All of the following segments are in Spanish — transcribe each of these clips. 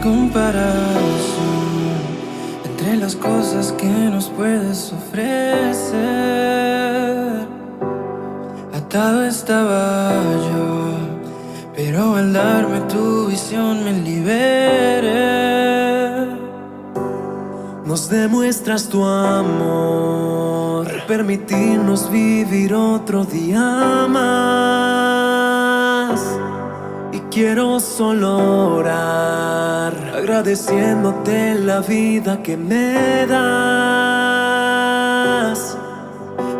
comparación entre las cosas que nos puedes ofrecer. Atado estaba yo, pero al darme tu visión me liberé. Nos demuestras tu amor, permitirnos vivir otro día más. Y quiero solo orar, agradeciéndote la vida que me das.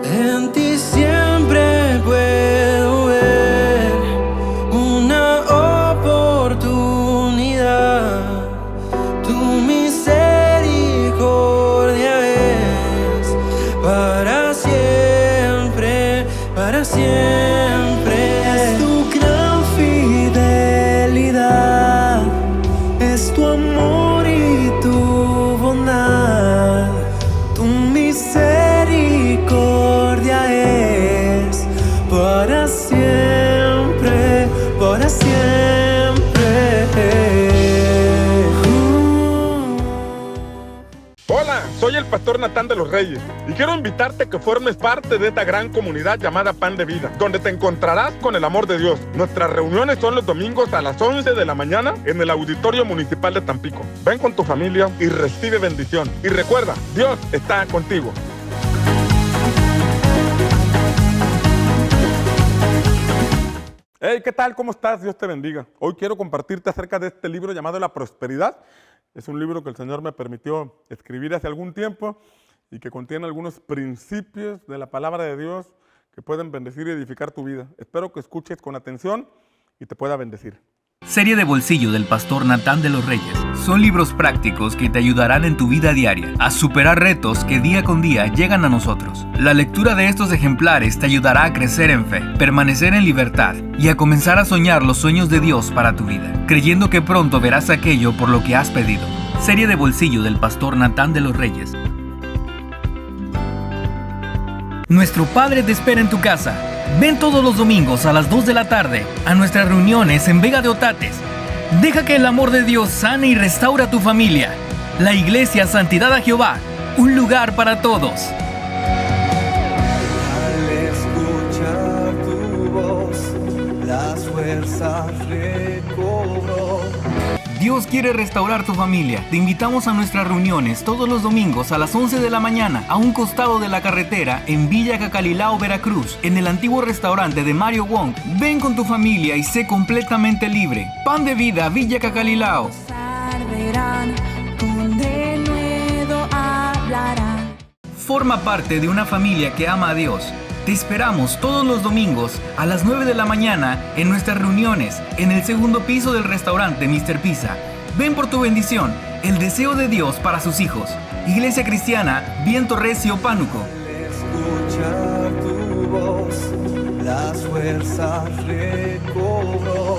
En ti siempre puedo ver una oportunidad. Tu misericordia es para siempre, para siempre. Es tu gran fidelidad, es tu amor y tu bondad. Tu misericordia es para siempre, para siempre. Hola, soy el pastor Natán de los Reyes y quiero invitarte a que formes parte de esta gran comunidad llamada Pan de Vida, donde te encontrarás con el amor de Dios. Nuestras reuniones son los domingos a las 11 de la mañana en el Auditorio Municipal de Tampico. Ven con tu familia y recibe bendición. Y recuerda, Dios está contigo. Hey, ¿qué tal? ¿Cómo estás? Dios te bendiga. Hoy quiero compartirte acerca de este libro llamado La Prosperidad. Es un libro que el Señor me permitió escribir hace algún tiempo y que contiene algunos principios de la palabra de Dios que pueden bendecir y edificar tu vida. Espero que escuches con atención y te pueda bendecir. Serie de bolsillo del pastor Natán de los Reyes. Son libros prácticos que te ayudarán en tu vida diaria a superar retos que día con día llegan a nosotros. La lectura de estos ejemplares te ayudará a crecer en fe, permanecer en libertad y a comenzar a soñar los sueños de Dios para tu vida, creyendo que pronto verás aquello por lo que has pedido. Serie de bolsillo del pastor Natán de los Reyes. Nuestro Padre te espera en tu casa. Ven todos los domingos a las 2 de la tarde a nuestras reuniones en Vega de Otates. Deja que el amor de Dios sane y restaura tu familia. La Iglesia Santidad a Jehová, un lugar para todos. Al escuchar tu voz, las fuerzas recobro. Dios quiere restaurar tu familia. Te invitamos a nuestras reuniones todos los domingos a las 11 de la mañana a un costado de la carretera en Villa Cacalilao, Veracruz, en el antiguo restaurante de Mario Wong. Ven con tu familia y sé completamente libre. Pan de Vida, Villa Cacalilao. Forma parte de una familia que ama a Dios. Te esperamos todos los domingos a las 9 de la mañana en nuestras reuniones en el segundo piso del restaurante Mr. Pizza. Ven por tu bendición, el deseo de Dios para sus hijos. Iglesia Cristiana Viento Recio, Pánuco. Escuchar tu voz, las fuerzas recobro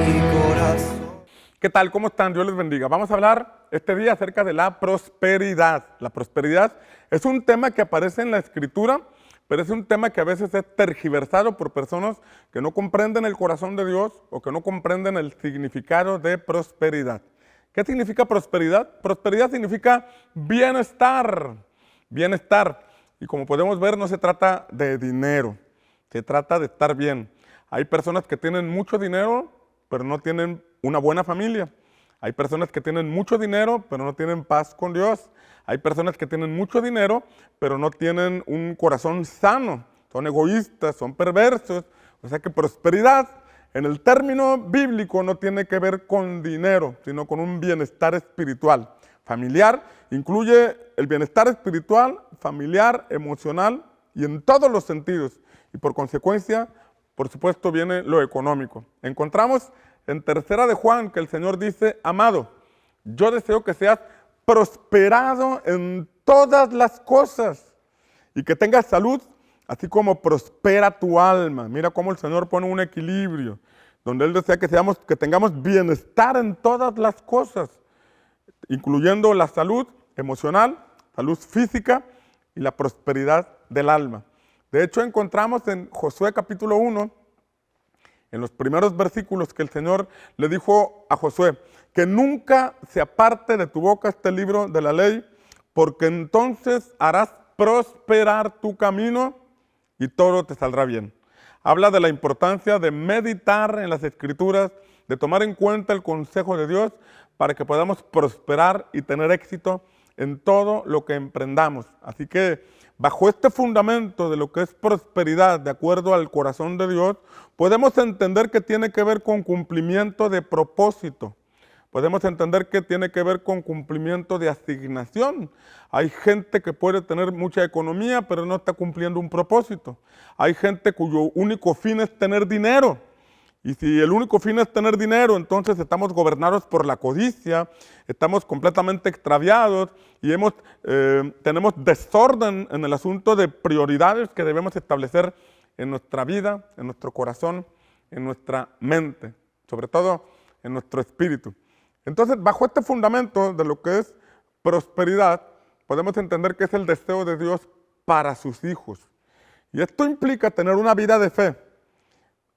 mi corazón. ¿Qué tal? ¿Cómo están? Dios les bendiga. Vamos a hablar este día acerca de la prosperidad. La prosperidad es un tema que aparece en la Escritura, pero es un tema que a veces es tergiversado por personas que no comprenden el corazón de Dios o que no comprenden el significado de prosperidad. ¿Qué significa prosperidad? Prosperidad significa bienestar. Bienestar. Y como podemos ver, no se trata de dinero, se trata de estar bien. Hay personas que tienen mucho dinero, pero no tienen una buena familia. Hay personas que tienen mucho dinero, pero no tienen paz con Dios. Hay personas que tienen mucho dinero, pero no tienen un corazón sano. Son egoístas, son perversos. O sea que prosperidad, en el término bíblico, no tiene que ver con dinero, sino con un bienestar espiritual. Familiar incluye el bienestar espiritual, familiar, emocional y en todos los sentidos. Y por consecuencia, por supuesto, viene lo económico. Encontramos en 3 de Juan que el Señor dice: amado, yo deseo que seas prosperado en todas las cosas y que tengas salud, así como prospera tu alma. Mira cómo el Señor pone un equilibrio, donde Él desea que tengamos bienestar en todas las cosas, incluyendo la salud emocional, salud física y la prosperidad del alma. De hecho, encontramos en Josué capítulo 1 en los primeros versículos, que el Señor le dijo a Josué, que nunca se aparte de tu boca este libro de la ley, porque entonces harás prosperar tu camino y todo te saldrá bien. Habla de la importancia de meditar en las Escrituras, de tomar en cuenta el consejo de Dios para que podamos prosperar y tener éxito en todo lo que emprendamos. Así que bajo este fundamento de lo que es prosperidad, de acuerdo al corazón de Dios, podemos entender que tiene que ver con cumplimiento de propósito. Podemos entender que tiene que ver con cumplimiento de asignación. Hay gente que puede tener mucha economía, pero no está cumpliendo un propósito. Hay gente cuyo único fin es tener dinero. Y si el único fin es tener dinero, entonces estamos gobernados por la codicia, estamos completamente extraviados y tenemos desorden en el asunto de prioridades que debemos establecer en nuestra vida, en nuestro corazón, en nuestra mente, sobre todo en nuestro espíritu. Entonces, bajo este fundamento de lo que es prosperidad, podemos entender que es el deseo de Dios para sus hijos. Y esto implica tener una vida de fe,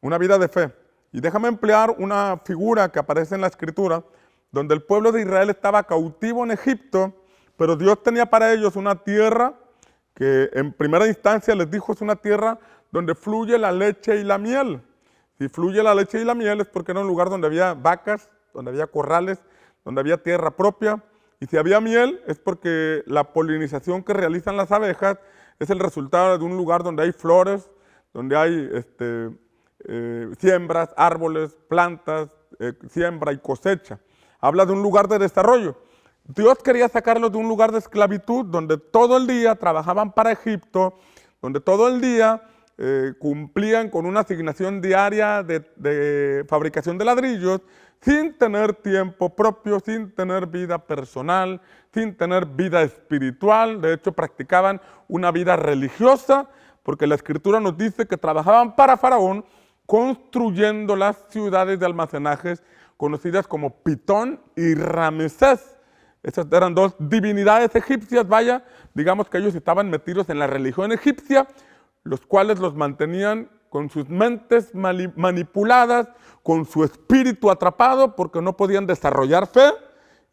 una vida de fe. Y déjame emplear una figura que aparece en la Escritura, donde el pueblo de Israel estaba cautivo en Egipto, pero Dios tenía para ellos una tierra que en primera instancia les dijo es una tierra donde fluye la leche y la miel. Si fluye la leche y la miel es porque era un lugar donde había vacas, donde había corrales, donde había tierra propia. Y si había miel es porque la polinización que realizan las abejas es el resultado de un lugar donde hay flores, donde hay siembras, árboles, plantas, siembra y cosecha. Habla de un lugar de desarrollo. Dios quería sacarlos de un lugar de esclavitud donde todo el día trabajaban para Egipto, donde todo el día cumplían con una asignación diaria de fabricación de ladrillos, sin tener tiempo propio, sin tener vida personal, sin tener vida espiritual. De hecho, practicaban una vida religiosa, porque la Escritura nos dice que trabajaban para Faraón, construyendo las ciudades de almacenajes conocidas como Pitón y Ramsés. Esas eran dos divinidades egipcias, vaya, digamos que ellos estaban metidos en la religión egipcia, los cuales los mantenían con sus mentes manipuladas, con su espíritu atrapado, porque no podían desarrollar fe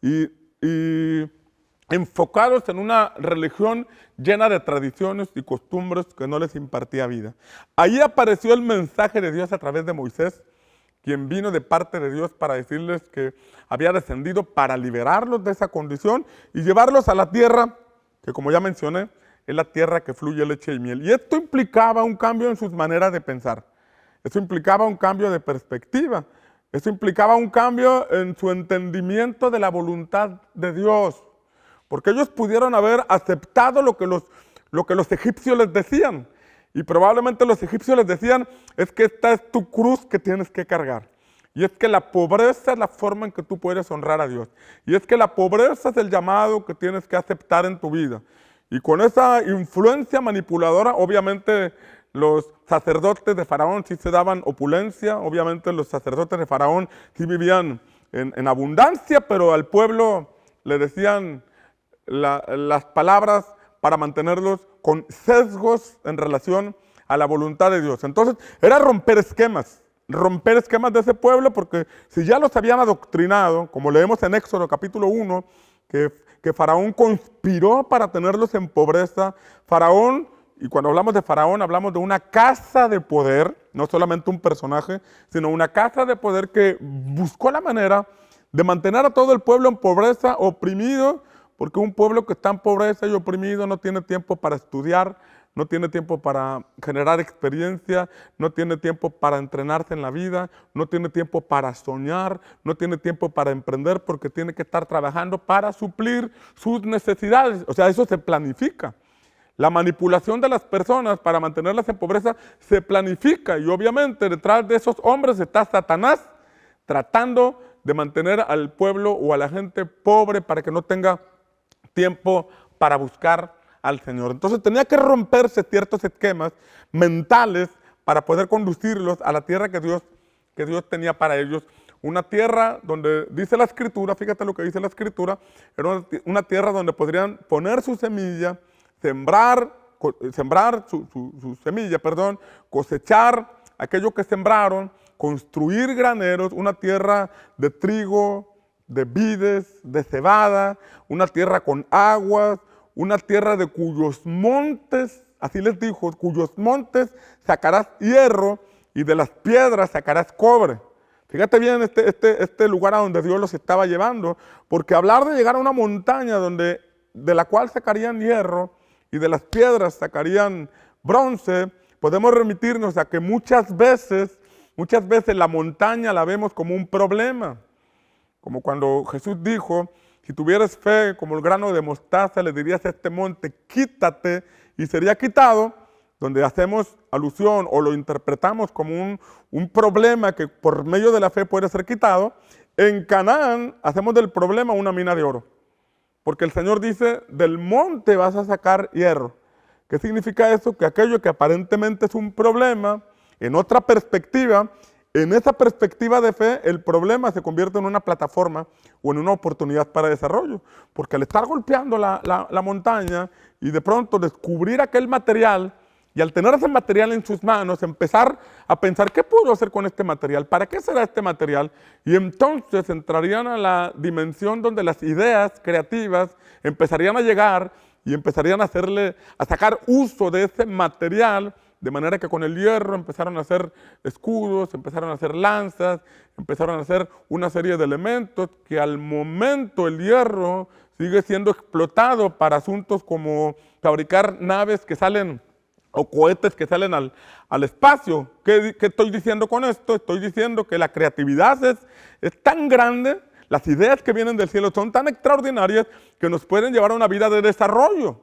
y enfocados en una religión llena de tradiciones y costumbres que no les impartía vida. Ahí apareció el mensaje de Dios a través de Moisés, quien vino de parte de Dios para decirles que había descendido para liberarlos de esa condición y llevarlos a la tierra, que como ya mencioné, es la tierra que fluye leche y miel. Y esto implicaba un cambio en sus maneras de pensar. Eso implicaba un cambio de perspectiva. Eso implicaba un cambio en su entendimiento de la voluntad de Dios. Porque ellos pudieron haber aceptado lo que los egipcios les decían. Y probablemente los egipcios les decían, es que esta es tu cruz que tienes que cargar. Y es que la pobreza es la forma en que tú puedes honrar a Dios. Y es que la pobreza es el llamado que tienes que aceptar en tu vida. Y con esa influencia manipuladora, obviamente los sacerdotes de Faraón sí se daban opulencia, obviamente los sacerdotes de Faraón sí vivían en abundancia, pero al pueblo le decían las palabras para mantenerlos con sesgos en relación a la voluntad de Dios. Entonces, era romper esquemas de ese pueblo, porque si ya los habían adoctrinado, como leemos en Éxodo capítulo 1, que Faraón conspiró para tenerlos en pobreza. Faraón, y cuando hablamos de Faraón, hablamos de una casa de poder, no solamente un personaje, sino una casa de poder que buscó la manera de mantener a todo el pueblo en pobreza, oprimido, porque un pueblo que está en pobreza y oprimido no tiene tiempo para estudiar, no tiene tiempo para generar experiencia, no tiene tiempo para entrenarse en la vida, no tiene tiempo para soñar, no tiene tiempo para emprender, porque tiene que estar trabajando para suplir sus necesidades. O sea, eso se planifica. La manipulación de las personas para mantenerlas en pobreza se planifica, y obviamente detrás de esos hombres está Satanás tratando de mantener al pueblo o a la gente pobre para que no tenga tiempo para buscar al Señor. Entonces tenía que romperse ciertos esquemas mentales para poder conducirlos a la tierra que Dios tenía para ellos. Una tierra donde dice la Escritura, fíjate lo que dice la Escritura, era una tierra donde podrían poner su semilla, sembrar su semilla, cosechar aquello que sembraron, construir graneros, una tierra de trigo, de vides, de cebada, una tierra con aguas, una tierra de cuyos montes, así les dijo, cuyos montes sacarás hierro y de las piedras sacarás cobre. Fíjate bien este lugar a donde Dios los estaba llevando, porque hablar de llegar a una montaña de la cual sacarían hierro y de las piedras sacarían bronce, podemos remitirnos a que muchas veces la montaña la vemos como un problema. Como cuando Jesús dijo, si tuvieras fe como el grano de mostaza, le dirías a este monte, quítate, y sería quitado, donde hacemos alusión o lo interpretamos como un problema que por medio de la fe puede ser quitado. En Canaán hacemos del problema una mina de oro. Porque el Señor dice, del monte vas a sacar hierro. ¿Qué significa eso? Que aquello que aparentemente es un problema, en otra perspectiva, en esa perspectiva de fe, el problema se convierte en una plataforma o en una oportunidad para desarrollo. Porque al estar golpeando la montaña y de pronto descubrir aquel material, y al tener ese material en sus manos, empezar a pensar, ¿qué puedo hacer con este material? ¿Para qué será este material? Y entonces entrarían a la dimensión donde las ideas creativas empezarían a llegar y empezarían a sacar uso de ese material, de manera que con el hierro empezaron a hacer escudos, empezaron a hacer lanzas, empezaron a hacer una serie de elementos que al momento el hierro sigue siendo explotado para asuntos como fabricar naves que salen o cohetes que salen al espacio. ¿Qué estoy diciendo con esto? Estoy diciendo que la creatividad es tan grande, las ideas que vienen del cielo son tan extraordinarias que nos pueden llevar a una vida de desarrollo.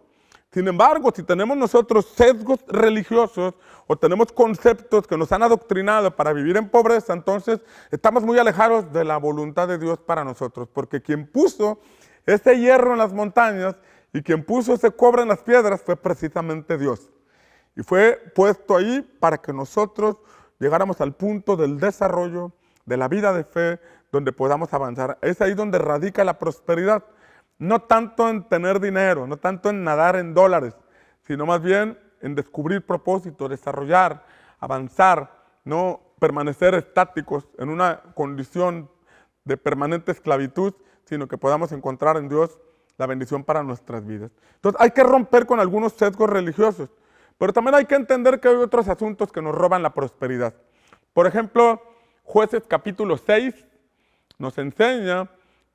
Sin embargo, si tenemos nosotros sesgos religiosos o tenemos conceptos que nos han adoctrinado para vivir en pobreza, entonces estamos muy alejados de la voluntad de Dios para nosotros, porque quien puso ese hierro en las montañas y quien puso ese cobre en las piedras fue precisamente Dios. Y fue puesto ahí para que nosotros llegáramos al punto del desarrollo, de la vida de fe, donde podamos avanzar. Es ahí donde radica la prosperidad. No tanto en tener dinero, no tanto en nadar en dólares, sino más bien en descubrir propósitos, desarrollar, avanzar, no permanecer estáticos en una condición de permanente esclavitud, sino que podamos encontrar en Dios la bendición para nuestras vidas. Entonces hay que romper con algunos sesgos religiosos. Pero también hay que entender que hay otros asuntos que nos roban la prosperidad. Por ejemplo, Jueces capítulo 6 nos enseña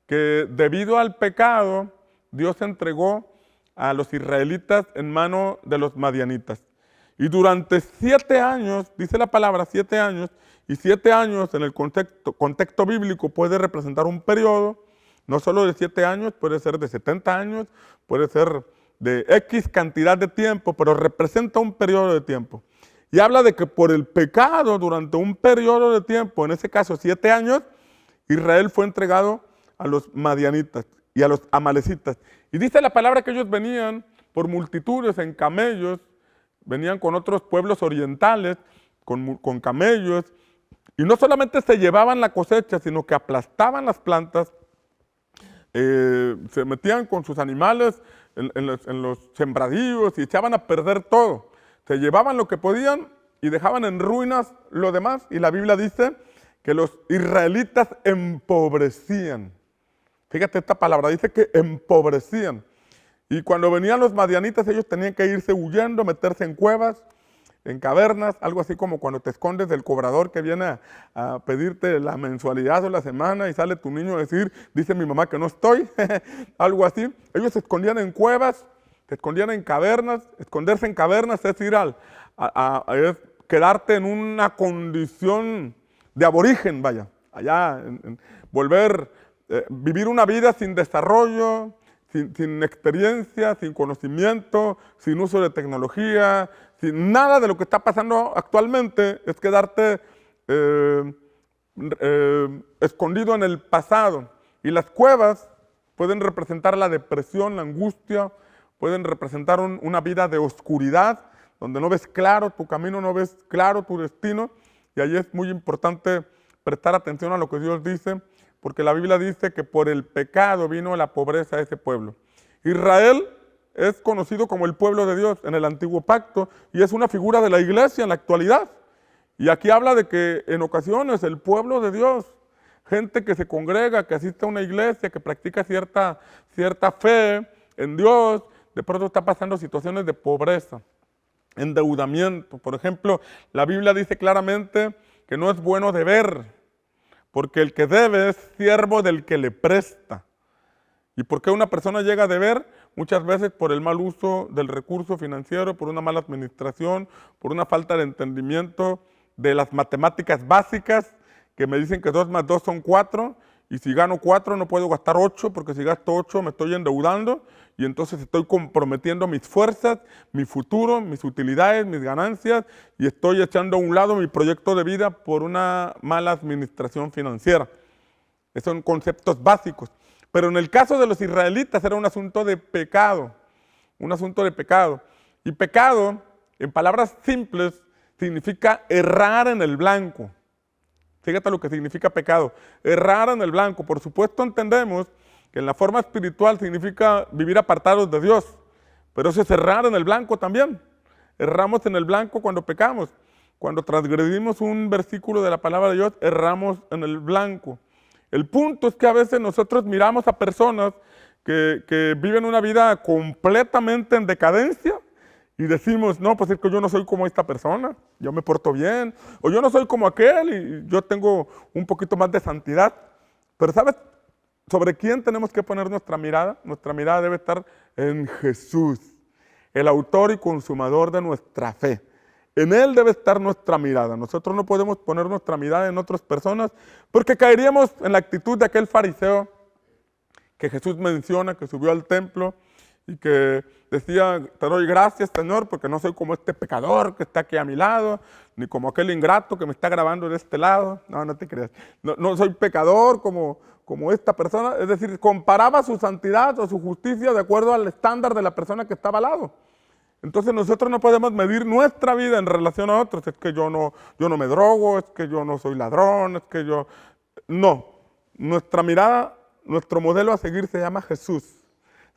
que debido al pecado, Dios entregó a los israelitas en mano de los madianitas. Y durante 7 años, dice la palabra 7 años, y 7 años en el contexto bíblico puede representar un periodo, no solo de 7 años, puede ser de 70 años, puede ser de X cantidad de tiempo, pero representa un periodo de tiempo. Y habla de que por el pecado, durante un periodo de tiempo, en ese caso 7 años, Israel fue entregado a los madianitas y a los amalecitas. Y dice la palabra que ellos venían por multitudes en camellos, venían con otros pueblos orientales, con camellos, y no solamente se llevaban la cosecha, sino que aplastaban las plantas, se metían con sus animales en los sembradíos y echaban a perder todo. Se llevaban lo que podían y dejaban en ruinas lo demás. Y la Biblia dice que los israelitas empobrecían. Fíjate esta palabra, dice que empobrecían. Y cuando venían los madianitas, ellos tenían que irse huyendo, meterse en cuevas, en cavernas, algo así como cuando te escondes del cobrador que viene a pedirte la mensualidad o la semana y sale tu niño a decir, dice mi mamá que no estoy, algo así. Ellos se escondían en cuevas, se escondían en cavernas. Esconderse en cavernas es ir es quedarte en una condición de aborigen, vaya, allá, vivir una vida sin desarrollo, sin experiencia, sin conocimiento, sin uso de tecnología, sin nada de lo que está pasando actualmente, es quedarte escondido en el pasado. Y las cuevas pueden representar la depresión, la angustia, pueden representar una vida de oscuridad, donde no ves claro tu camino, no ves claro tu destino, y ahí es muy importante prestar atención a lo que Dios dice, porque la Biblia dice que por el pecado vino la pobreza a ese pueblo. Israel es conocido como el pueblo de Dios en el Antiguo Pacto y es una figura de la iglesia en la actualidad. Y aquí habla de que en ocasiones el pueblo de Dios, gente que se congrega, que asiste a una iglesia, que practica cierta fe en Dios, de pronto está pasando situaciones de pobreza, endeudamiento. Por ejemplo, la Biblia dice claramente que no es bueno deber, porque el que debe es siervo del que le presta. ¿Y por qué una persona llega a deber? Muchas veces por el mal uso del recurso financiero, por una mala administración, por una falta de entendimiento de las matemáticas básicas, que me dicen que 2 más 2 son 4, y si gano 4 no puedo gastar 8, porque si gasto 8 me estoy endeudando, y entonces estoy comprometiendo mis fuerzas, mi futuro, mis utilidades, mis ganancias, y estoy echando a un lado mi proyecto de vida por una mala administración financiera. Esos son conceptos básicos. Pero en el caso de los israelitas era un asunto de pecado, un asunto de pecado. Y pecado, en palabras simples, significa errar en el blanco. Fíjate lo que significa pecado, errar en el blanco. Por supuesto entendemos que en la forma espiritual significa vivir apartados de Dios, pero eso es errar en el blanco también. Erramos en el blanco cuando pecamos. Cuando transgredimos un versículo de la palabra de Dios, erramos en el blanco. El punto es que a veces nosotros miramos a personas que viven una vida completamente en decadencia y decimos, no, pues es que yo no soy como esta persona, yo me porto bien, o yo no soy como aquel y yo tengo un poquito más de santidad. Pero ¿sabes sobre quién tenemos que poner nuestra mirada? Nuestra mirada debe estar en Jesús, el autor y consumador de nuestra fe. En Él debe estar nuestra mirada. Nosotros no podemos poner nuestra mirada en otras personas porque caeríamos en la actitud de aquel fariseo que Jesús menciona, que subió al templo y que decía, te doy gracias, Señor, porque no soy como este pecador que está aquí a mi lado, ni como aquel ingrato que me está grabando de este lado. No, no te creas. No soy pecador como esta persona. Es decir, comparaba su santidad o su justicia de acuerdo al estándar de la persona que estaba al lado. Entonces nosotros no podemos medir nuestra vida en relación a otros. Es que yo no me drogo, es que yo no soy ladrón, es que yo... No, nuestra mirada, nuestro modelo a seguir se llama Jesús,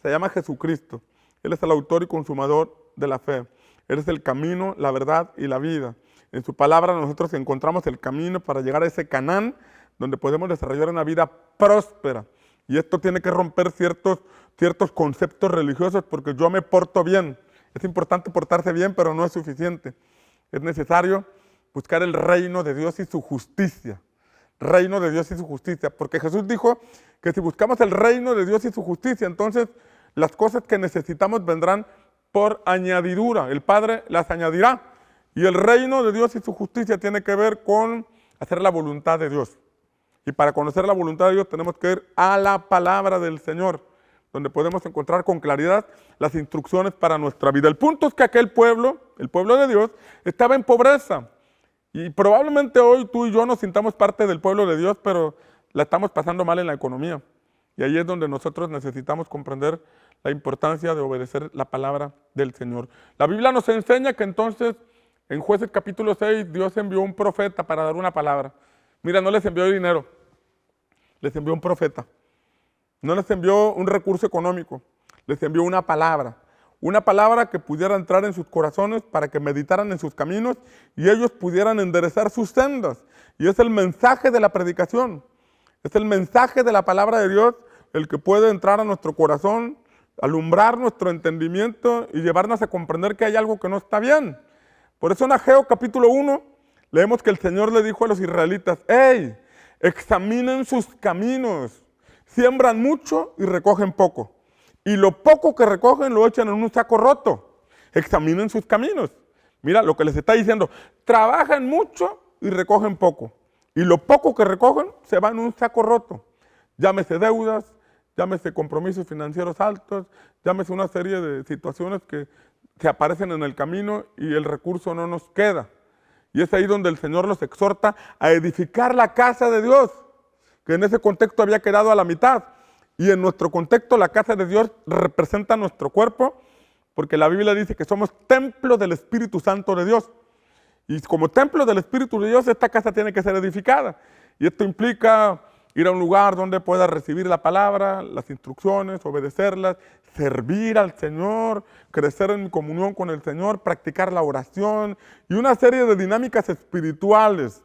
se llama Jesucristo. Él es el autor y consumador de la fe. Él es el camino, la verdad y la vida. En su palabra nosotros encontramos el camino para llegar a ese Canaán donde podemos desarrollar una vida próspera. Y esto tiene que romper ciertos conceptos religiosos porque yo me porto bien. Es importante portarse bien, pero no es suficiente. Es necesario buscar el reino de Dios y su justicia. Reino de Dios y su justicia. Porque Jesús dijo que si buscamos el reino de Dios y su justicia, entonces las cosas que necesitamos vendrán por añadidura. El Padre las añadirá. Y el reino de Dios y su justicia tiene que ver con hacer la voluntad de Dios. Y para conocer la voluntad de Dios tenemos que ir a la palabra del Señor, donde podemos encontrar con claridad las instrucciones para nuestra vida. El punto es que aquel pueblo, el pueblo de Dios, estaba en pobreza. Y probablemente hoy tú y yo nos sintamos parte del pueblo de Dios, pero la estamos pasando mal en la economía. Y ahí es donde nosotros necesitamos comprender la importancia de obedecer la palabra del Señor. La Biblia nos enseña que entonces, en Jueces capítulo 6, Dios envió un profeta para dar una palabra. Mira, no les envió dinero, les envió un profeta. No les envió un recurso económico, les envió una palabra que pudiera entrar en sus corazones para que meditaran en sus caminos y ellos pudieran enderezar sus sendas. Y es el mensaje de la predicación, es el mensaje de la palabra de Dios el que puede entrar a nuestro corazón, alumbrar nuestro entendimiento y llevarnos a comprender que hay algo que no está bien. Por eso en Ageo capítulo 1 leemos que el Señor le dijo a los israelitas, ¡hey! Examinen sus caminos. Siembran mucho y recogen poco. Y lo poco que recogen lo echan en un saco roto. Examinen sus caminos. Mira lo que les está diciendo. Trabajan mucho y recogen poco. Y lo poco que recogen se va en un saco roto. Llámese deudas, llámese compromisos financieros altos, llámese una serie de situaciones que se aparecen en el camino y el recurso no nos queda. Y es ahí donde el Señor los exhorta a edificar la casa de Dios, que en ese contexto había quedado a la mitad. Y en nuestro contexto la casa de Dios representa nuestro cuerpo, porque la Biblia dice que somos templo del Espíritu Santo de Dios. Y como templo del Espíritu de Dios, esta casa tiene que ser edificada. Y esto implica ir a un lugar donde pueda recibir la palabra, las instrucciones, obedecerlas, servir al Señor, crecer en comunión con el Señor, practicar la oración y una serie de dinámicas espirituales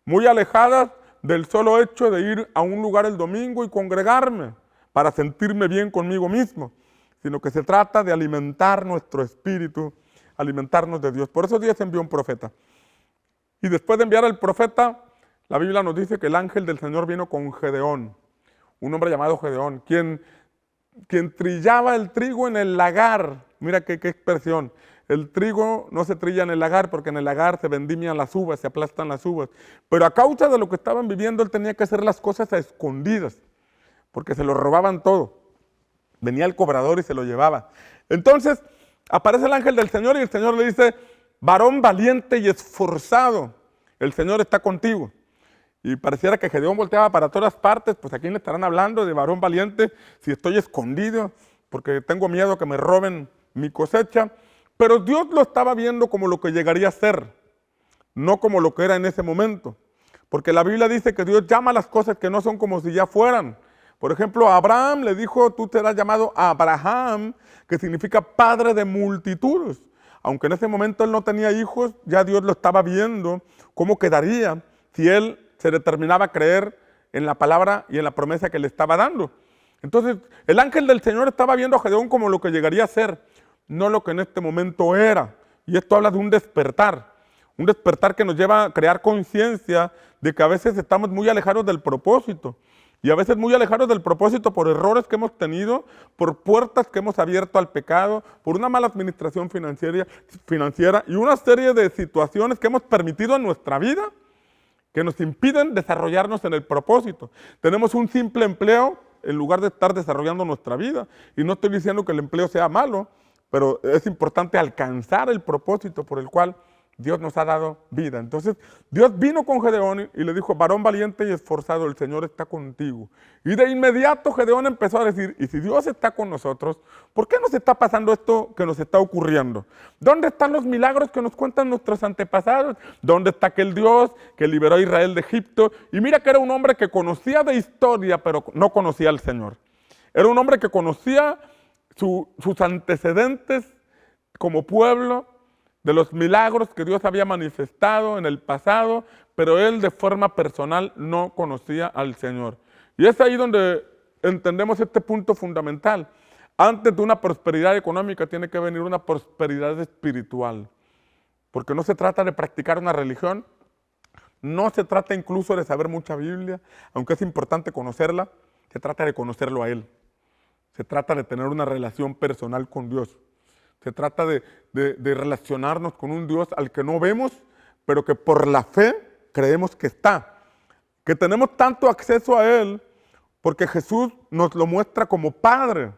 muy alejadas del solo hecho de ir a un lugar el domingo y congregarme para sentirme bien conmigo mismo, sino que se trata de alimentar nuestro espíritu, alimentarnos de Dios. Por eso Dios envió un profeta. Y después de enviar al profeta, la Biblia nos dice que el ángel del Señor vino con Gedeón, un hombre llamado Gedeón, quien trillaba el trigo en el lagar. Mira qué expresión. El trigo no se trilla en el lagar porque en el lagar se vendimian las uvas, se aplastan las uvas. Pero a causa de lo que estaban viviendo, él tenía que hacer las cosas a escondidas, porque se lo robaban todo. Venía el cobrador y se lo llevaba. Entonces aparece el ángel del Señor y el Señor le dice: varón valiente y esforzado, el Señor está contigo. Y pareciera que Gedeón volteaba para todas partes. Pues aquí le estarán hablando de varón valiente si estoy escondido porque tengo miedo que me roben mi cosecha. Pero Dios lo estaba viendo como lo que llegaría a ser, no como lo que era en ese momento. Porque la Biblia dice que Dios llama las cosas que no son como si ya fueran. Por ejemplo, a Abraham le dijo: tú serás llamado Abraham, que significa padre de multitudes. Aunque en ese momento él no tenía hijos, ya Dios lo estaba viendo cómo quedaría si él se determinaba a creer en la palabra y en la promesa que le estaba dando. Entonces, el ángel del Señor estaba viendo a Gedeón como lo que llegaría a ser, no lo que en este momento era. Y esto habla de un despertar que nos lleva a crear conciencia de que a veces estamos muy alejados del propósito. Y a veces muy alejados del propósito por errores que hemos tenido, por puertas que hemos abierto al pecado, por una mala administración financiera y una serie de situaciones que hemos permitido en nuestra vida que nos impiden desarrollarnos en el propósito. Tenemos un simple empleo en lugar de estar desarrollando nuestra vida. Y no estoy diciendo que el empleo sea malo, pero es importante alcanzar el propósito por el cual Dios nos ha dado vida. Entonces, Dios vino con Gedeón y le dijo: varón valiente y esforzado, el Señor está contigo. Y de inmediato Gedeón empezó a decir: y si Dios está con nosotros, ¿por qué nos está pasando esto que nos está ocurriendo? ¿Dónde están los milagros que nos cuentan nuestros antepasados? ¿Dónde está aquel Dios que liberó a Israel de Egipto? Y mira que era un hombre que conocía de historia, pero no conocía al Señor. Era un hombre que conocía sus antecedentes como pueblo, de los milagros que Dios había manifestado en el pasado, pero él de forma personal no conocía al Señor. Y es ahí donde entendemos este punto fundamental. Antes de una prosperidad económica tiene que venir una prosperidad espiritual, porque no se trata de practicar una religión, no se trata incluso de saber mucha Biblia, aunque es importante conocerla, se trata de conocerlo a Él. Se trata de tener una relación personal con Dios. Se trata de relacionarnos con un Dios al que no vemos, pero que por la fe creemos que está. Que tenemos tanto acceso a Él porque Jesús nos lo muestra como Padre.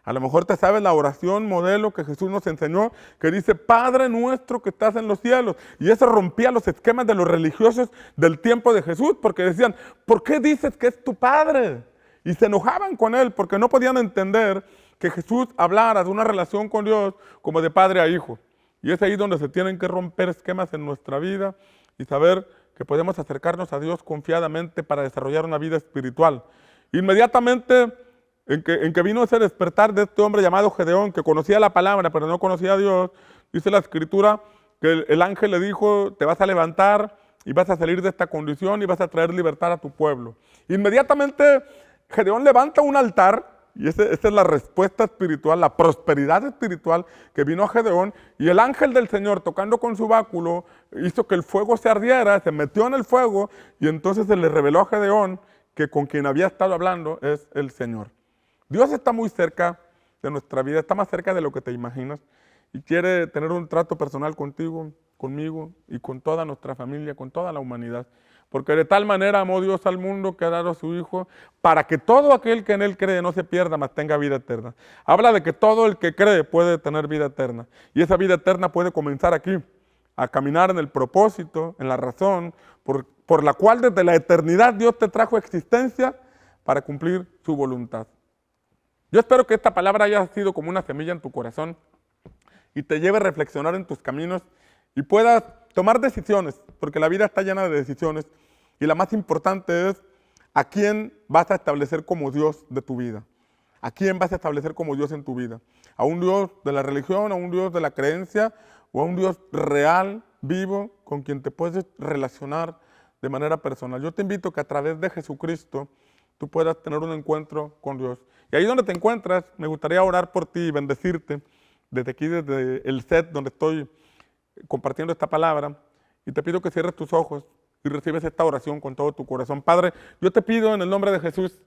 A lo mejor te sabes la oración modelo que Jesús nos enseñó, que dice: Padre nuestro que estás en los cielos. Y eso rompía los esquemas de los religiosos del tiempo de Jesús, porque decían: ¿por qué dices que es tu Padre? Y se enojaban con Él porque no podían entender que Jesús hablara de una relación con Dios como de padre a hijo. Y es ahí donde se tienen que romper esquemas en nuestra vida y saber que podemos acercarnos a Dios confiadamente para desarrollar una vida espiritual. Inmediatamente en que vino ese despertar de este hombre llamado Gedeón, que conocía la palabra pero no conocía a Dios, dice la Escritura que el ángel le dijo: te vas a levantar y vas a salir de esta condición y vas a traer libertad a tu pueblo. Inmediatamente Gedeón levanta un altar. Y esa es la respuesta espiritual, la prosperidad espiritual que vino a Gedeón. Y el ángel del Señor, tocando con su báculo, hizo que el fuego se ardiera, se metió en el fuego, y entonces se le reveló a Gedeón que con quien había estado hablando es el Señor. Dios está muy cerca de nuestra vida, está más cerca de lo que te imaginas, y quiere tener un trato personal contigo, conmigo y con toda nuestra familia, con toda la humanidad. Porque de tal manera amó Dios al mundo que ha dado a su Hijo, para que todo aquel que en Él cree no se pierda, mas tenga vida eterna. Habla de que todo el que cree puede tener vida eterna. Y esa vida eterna puede comenzar aquí, a caminar en el propósito, en la razón, por la cual desde la eternidad Dios te trajo a existencia para cumplir su voluntad. Yo espero que esta palabra haya sido como una semilla en tu corazón y te lleve a reflexionar en tus caminos y puedas tomar decisiones, porque la vida está llena de decisiones. Y la más importante es ¿A quién vas a establecer como Dios de tu vida? ¿A quién vas a establecer como Dios en tu vida? ¿A un Dios de la religión, a un Dios de la creencia o a un Dios real, vivo, con quien te puedes relacionar de manera personal? Yo te invito a que a través de Jesucristo tú puedas tener un encuentro con Dios. Y ahí donde te encuentras, me gustaría orar por ti y bendecirte desde aquí, desde el set donde estoy compartiendo esta palabra. Y te pido que cierres tus ojos y recibes esta oración con todo tu corazón. Padre, yo te pido en el nombre de Jesús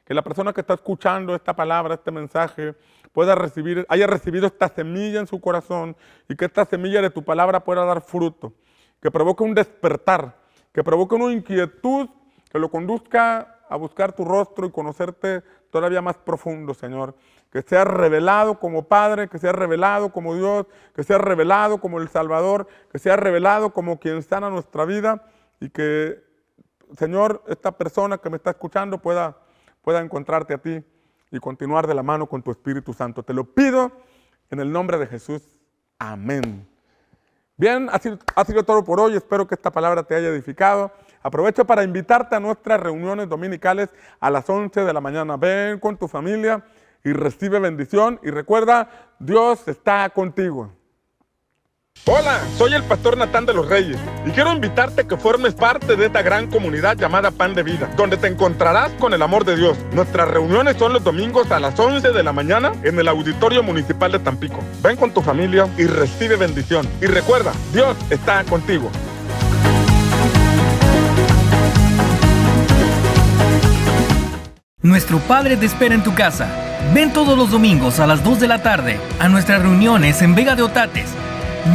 que la persona que está escuchando esta palabra, este mensaje, haya recibido esta semilla en su corazón y que esta semilla de tu palabra pueda dar fruto, que provoque un despertar, que provoque una inquietud, que lo conduzca a buscar tu rostro y conocerte todavía más profundo, Señor. Que sea revelado como Padre, que sea revelado como Dios, que sea revelado como el Salvador, que sea revelado como quien sana nuestra vida y que, Señor, esta persona que me está escuchando pueda encontrarte a ti y continuar de la mano con tu Espíritu Santo. Te lo pido en el nombre de Jesús. Amén. Bien, ha sido todo por hoy. Espero que esta palabra te haya edificado. Aprovecho para invitarte a nuestras reuniones dominicales a las 11 de la mañana. Ven con tu familia y recibe bendición. Y recuerda, Dios está contigo. Hola, soy el pastor Natán de los Reyes y quiero invitarte a que formes parte de esta gran comunidad llamada Pan de Vida, donde te encontrarás con el amor de Dios. Nuestras reuniones son los domingos a las 11 de la mañana en el Auditorio Municipal de Tampico. Ven con tu familia y recibe bendición. Y recuerda, Dios está contigo. Nuestro Padre te espera en tu casa. Ven todos los domingos a las 2 de la tarde a nuestras reuniones en Vega de Otates.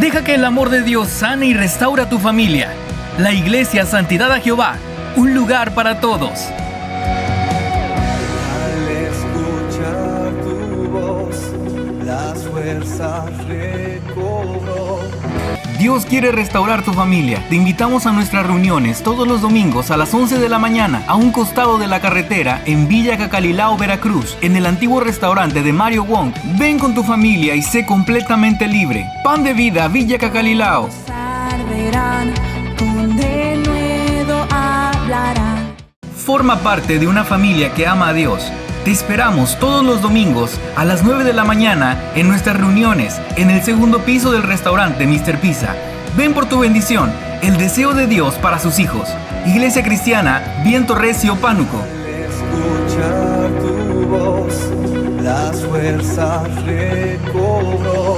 Deja que el amor de Dios sane y restaura tu familia. La Iglesia Santidad a Jehová, un lugar para todos. Al escuchar tu voz, las fuerzas recobró. Dios quiere restaurar tu familia. Te invitamos a nuestras reuniones todos los domingos a las 11 de la mañana a un costado de la carretera en Villa Cacalilao, Veracruz, en el antiguo restaurante de Mario Wong. Ven con tu familia y sé completamente libre. Pan de Vida, Villa Cacalilao. Forma parte de una familia que ama a Dios. Te esperamos todos los domingos a las 9 de la mañana en nuestras reuniones en el segundo piso del restaurante Mr. Pizza. Ven por tu bendición, el deseo de Dios para sus hijos. Iglesia Cristiana Viento Recio, Pánuco. Escuchar tu voz, las fuerzas recobró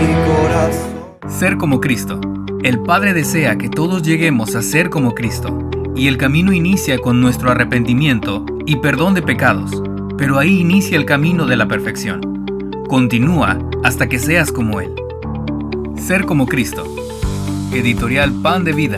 mi corazón. Ser como Cristo. El Padre desea que todos lleguemos a ser como Cristo. Y el camino inicia con nuestro arrepentimiento y perdón de pecados, pero ahí inicia el camino de la perfección. Continúa hasta que seas como Él. Ser como Cristo. Editorial Pan de Vida.